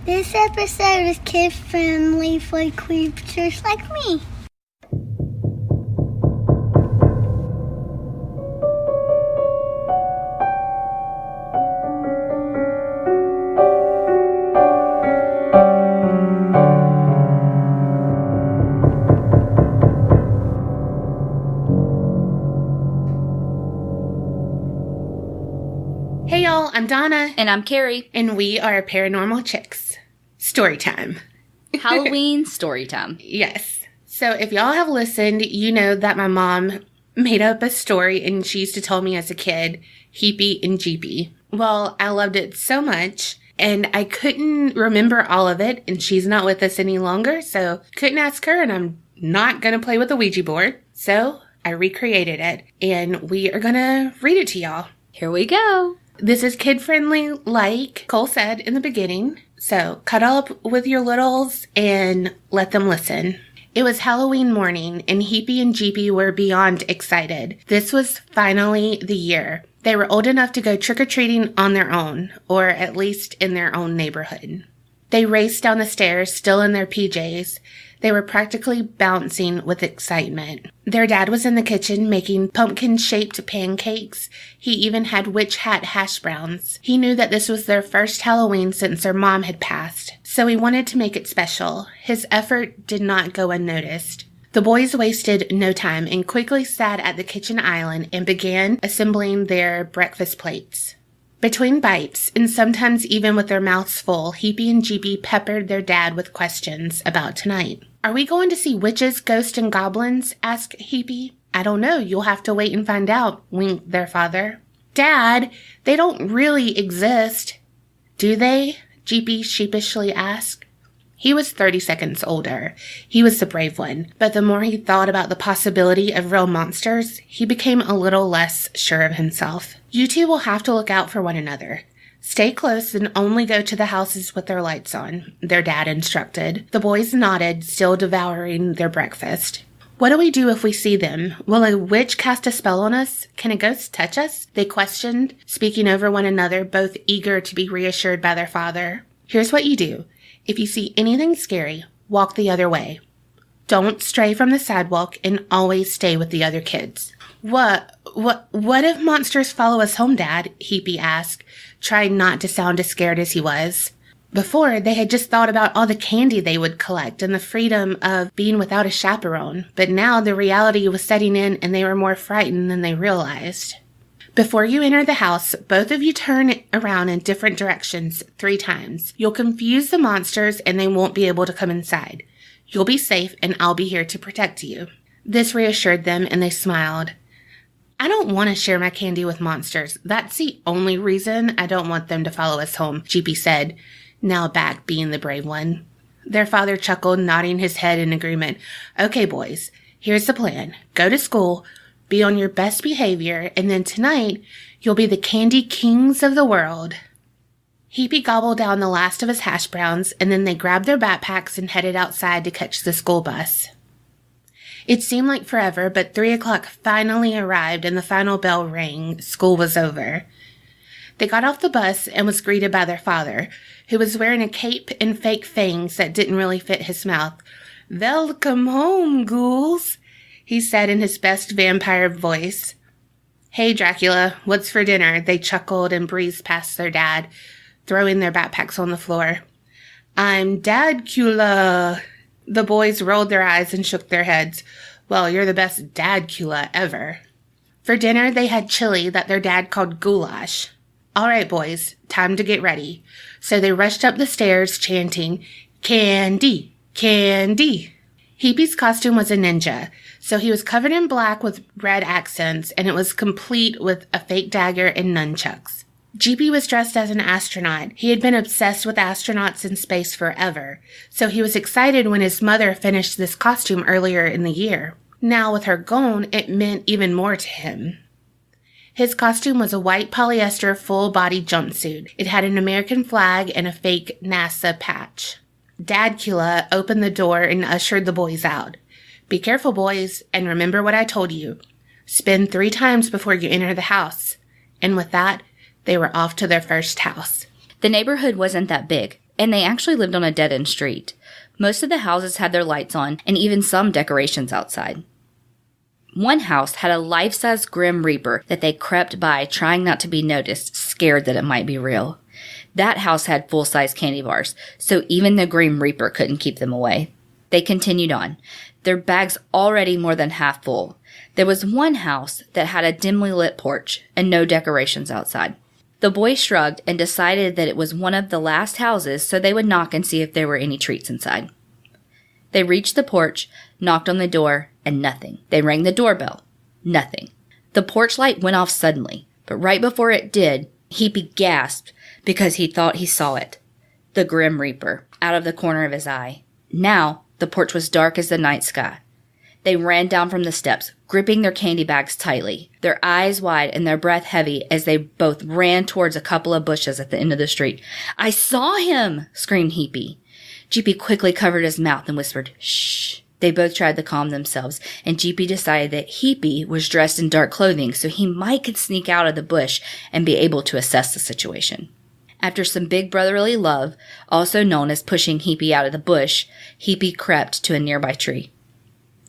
This episode is kid-friendly for creatures like me. Hey y'all, I'm Donna. And I'm Carrie. And we are Paranormal Chicks. Story time. Halloween story time. Yes. So if y'all have listened, you know that my mom made up a story and she used to tell me as a kid, Heebie and Jeebie. Well, I loved it so much and I couldn't remember all of it, and she's not with us any longer, so couldn't ask her, and I'm not going to play with the Ouija board. So I recreated it and we are going to read it to y'all. Here we go. This is kid-friendly, like Cole said in the beginning, so cuddle up with your littles and let them listen. It was Halloween morning, and Heebie and Jeebie were beyond excited. This was finally the year. They were old enough to go trick-or-treating on their own, or at least in their own neighborhood. They raced down the stairs, still in their PJs. They were practically bouncing with excitement. Their dad was in the kitchen making pumpkin-shaped pancakes. He even had witch hat hash browns. He knew that this was their first Halloween since their mom had passed, so he wanted to make it special. His effort did not go unnoticed. The boys wasted no time and quickly sat at the kitchen island and began assembling their breakfast plates. Between bites, and sometimes even with their mouths full, Heebie and Jeebie peppered their dad with questions about tonight. "Are we going to see witches, ghosts, and goblins?" asked Heebie. "I don't know. You'll have to wait and find out," winked their father. "Dad, they don't really exist." "Do they?" Jeebie sheepishly asked. He was 30 seconds older. He was the brave one, but the more he thought about the possibility of real monsters, he became a little less sure of himself. "You two will have to look out for one another. Stay close and only go to the houses with their lights on," their dad instructed. The boys nodded, still devouring their breakfast. "What do we do if we see them? Will a witch cast a spell on us? Can a ghost touch us?" they questioned, speaking over one another, both eager to be reassured by their father. "Here's what you do. If you see anything scary, walk the other way. Don't stray from the sidewalk and always stay with the other kids." What if monsters follow us home, Dad?" Heebie asked, trying not to sound as scared as he was. Before, they had just thought about all the candy they would collect and the freedom of being without a chaperone, but now the reality was setting in and they were more frightened than they realized. "Before you enter the house, both of you turn around in different directions 3 times. You'll confuse the monsters and they won't be able to come inside. You'll be safe and I'll be here to protect you." This reassured them and they smiled. "I don't want to share my candy with monsters. That's the only reason I don't want them to follow us home," Jeebie said, now back being the brave one. Their father chuckled, nodding his head in agreement. "Okay, boys, here's the plan. Go to school, be on your best behavior, and then tonight you'll be the candy kings of the world." Heebie gobbled down the last of his hash browns, and then they grabbed their backpacks and headed outside to catch the school bus. It seemed like forever, but 3 o'clock finally arrived and the final bell rang. School was over. They got off the bus and was greeted by their father, who was wearing a cape and fake fangs that didn't really fit his mouth. "Welcome home, ghouls," he said in his best vampire voice. "Hey, Dracula, what's for dinner?" They chuckled and breezed past their dad, throwing their backpacks on the floor. "I'm Dadcula." The boys rolled their eyes and shook their heads. "Well, you're the best Dadcula ever." For dinner, they had chili that their dad called goulash. "All right, boys, time to get ready." So they rushed up the stairs chanting, "Candy, candy." Heebie's costume was a ninja, so he was covered in black with red accents, and it was complete with a fake dagger and nunchucks. Jeebie was dressed as an astronaut. He had been obsessed with astronauts in space forever, so he was excited when his mother finished this costume earlier in the year. Now, with her gone, it meant even more to him. His costume was a white polyester full-body jumpsuit. It had an American flag and a fake NASA patch. Dadcula opened the door and ushered the boys out. "Be careful, boys, and remember what I told you. Spin 3 times before you enter the house." And with that, they were off to their first house. The neighborhood wasn't that big. and they actually lived on a dead-end street. Most of the houses had their lights on, and even some decorations outside. One house had a life-size Grim Reaper that they crept by, trying not to be noticed, scared that it might be real. That house had full-size candy bars, so even the Grim Reaper couldn't keep them away. They continued on, their bags already more than half full. There was one house that had a dimly lit porch and no decorations outside. The boys shrugged and decided that it was one of the last houses, so they would knock and see if there were any treats inside. They reached the porch, knocked on the door, and nothing. They rang the doorbell. Nothing. The porch light went off suddenly, but right before it did, Heebie gasped because he thought he saw it. The Grim Reaper, out of the corner of his eye. Now, the porch was dark as the night sky. They ran down from the steps, gripping their candy bags tightly, their eyes wide and their breath heavy as they both ran towards a couple of bushes at the end of the street. "I saw him!" screamed Heebie. Jeebie quickly covered his mouth and whispered, "Shh." They both tried to calm themselves, and Jeebie decided that Heebie was dressed in dark clothing, so he might could sneak out of the bush and be able to assess the situation. After some big brotherly love, also known as pushing Heebie out of the bush, Heebie crept to a nearby tree.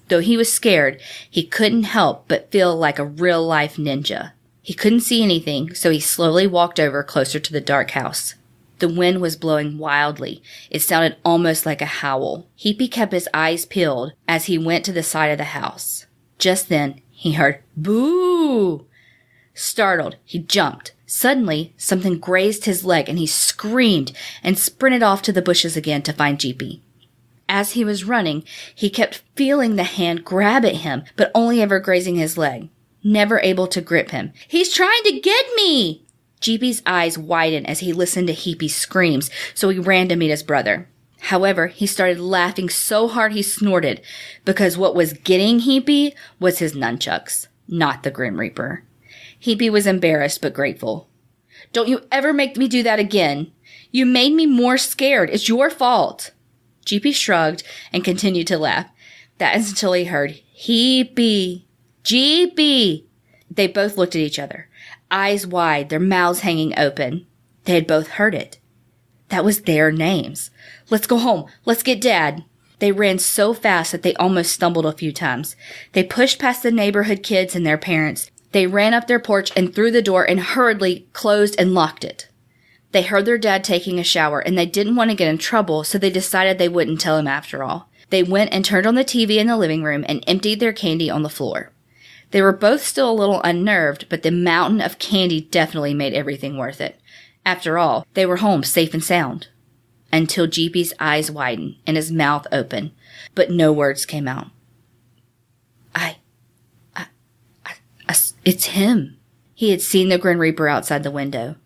Though he was scared, he couldn't help but feel like a real-life ninja. He couldn't see anything, so he slowly walked over closer to the dark house. The wind was blowing wildly. It sounded almost like a howl. Heebie kept his eyes peeled as he went to the side of the house. Just then, he heard, "Boo!" Startled, he jumped. Suddenly, something grazed his leg and he screamed and sprinted off to the bushes again to find Jeebie. As he was running, he kept feeling the hand grab at him, but only ever grazing his leg, never able to grip him. "He's trying to get me!" Jeebie's eyes widened as he listened to Heebie's screams, so he ran to meet his brother. However, he started laughing so hard he snorted, because what was getting Heebie was his nunchucks, not the Grim Reaper. Heebie was embarrassed but grateful. "Don't you ever make me do that again. You made me more scared. It's your fault." Jeebie shrugged and continued to laugh. That is until he heard, "Heebie! Jeebie!" They both looked at each other, eyes wide, their mouths hanging open. They had both heard it. That was their names. "Let's go home. Let's get Dad." They ran so fast that they almost stumbled a few times. They pushed past the neighborhood kids and their parents. They ran up their porch and through the door and hurriedly closed and locked it. They heard their dad taking a shower, and they didn't want to get in trouble, so they decided they wouldn't tell him after all. They went and turned on the TV in the living room and emptied their candy on the floor. They were both still a little unnerved, but the mountain of candy definitely made everything worth it. After all, they were home safe and sound. Until Jeebie's eyes widened and his mouth opened, but no words came out. It's him. He had seen the Grim Reaper outside the window.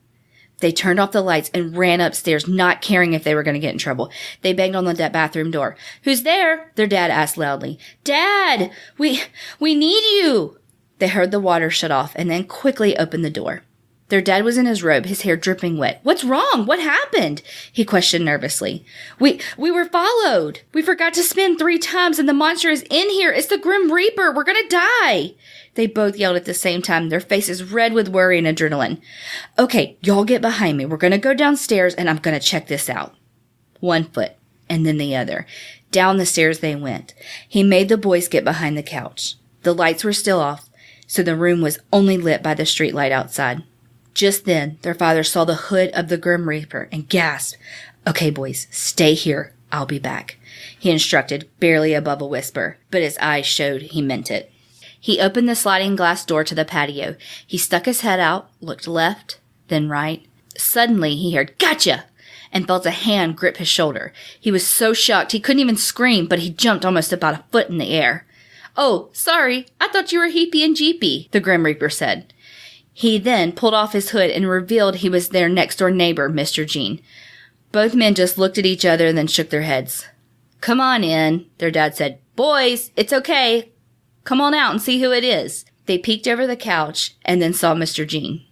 They turned off the lights and ran upstairs, not caring if they were going to get in trouble. They banged on the bathroom door. "Who's there?" their dad asked loudly. "Dad! We need you!" They heard the water shut off and then quickly opened the door. Their dad was in his robe, his hair dripping wet. "What's wrong? What happened?" he questioned nervously. We were followed. We forgot to spin 3 times and the monster is in here. It's the Grim Reaper. We're going to die." They both yelled at the same time, their faces red with worry and adrenaline. "Okay, y'all get behind me. We're going to go downstairs and I'm going to check this out." One foot and then the other. Down the stairs they went. He made the boys get behind the couch. The lights were still off, so the room was only lit by the street light outside. Just then, their father saw the hood of the Grim Reaper and gasped. "Okay, boys, stay here. I'll be back," he instructed, barely above a whisper, but his eyes showed he meant it. He opened the sliding glass door to the patio. He stuck his head out, looked left, then right. Suddenly, he heard, "Gotcha!" and felt a hand grip his shoulder. He was so shocked he couldn't even scream, but he jumped almost about a foot in the air. "Oh, sorry. I thought you were Heebie and Jeebie," the Grim Reaper said. He then pulled off his hood and revealed he was their next-door neighbor, Mr. Jean. Both men just looked at each other and then shook their heads. "Come on in," their dad said. "Boys, it's okay. Come on out and see who it is." They peeked over the couch and then saw Mr. Jean.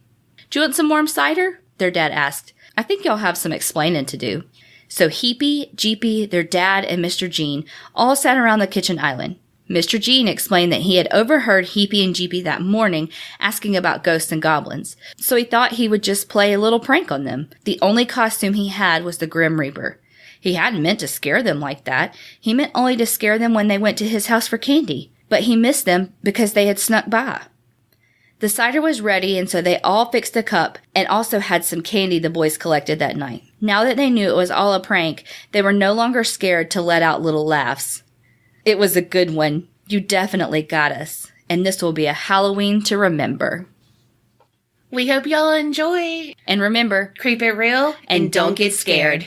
"Do you want some warm cider?" their dad asked. "I think y'all have some explaining to do." So Heebie, Jeebie, their dad, and Mr. Jean all sat around the kitchen island. Mr. Jean explained that he had overheard Heebie and Jeebie that morning asking about ghosts and goblins, so he thought he would just play a little prank on them. The only costume he had was the Grim Reaper. He hadn't meant to scare them like that. He meant only to scare them when they went to his house for candy, but he missed them because they had snuck by. The cider was ready, and so they all fixed a cup and also had some candy the boys collected that night. Now that they knew it was all a prank, they were no longer scared to let out little laughs. It was a good one. You definitely got us. And this will be a Halloween to remember. We hope y'all enjoy. And remember, Creep it real and don't get scared.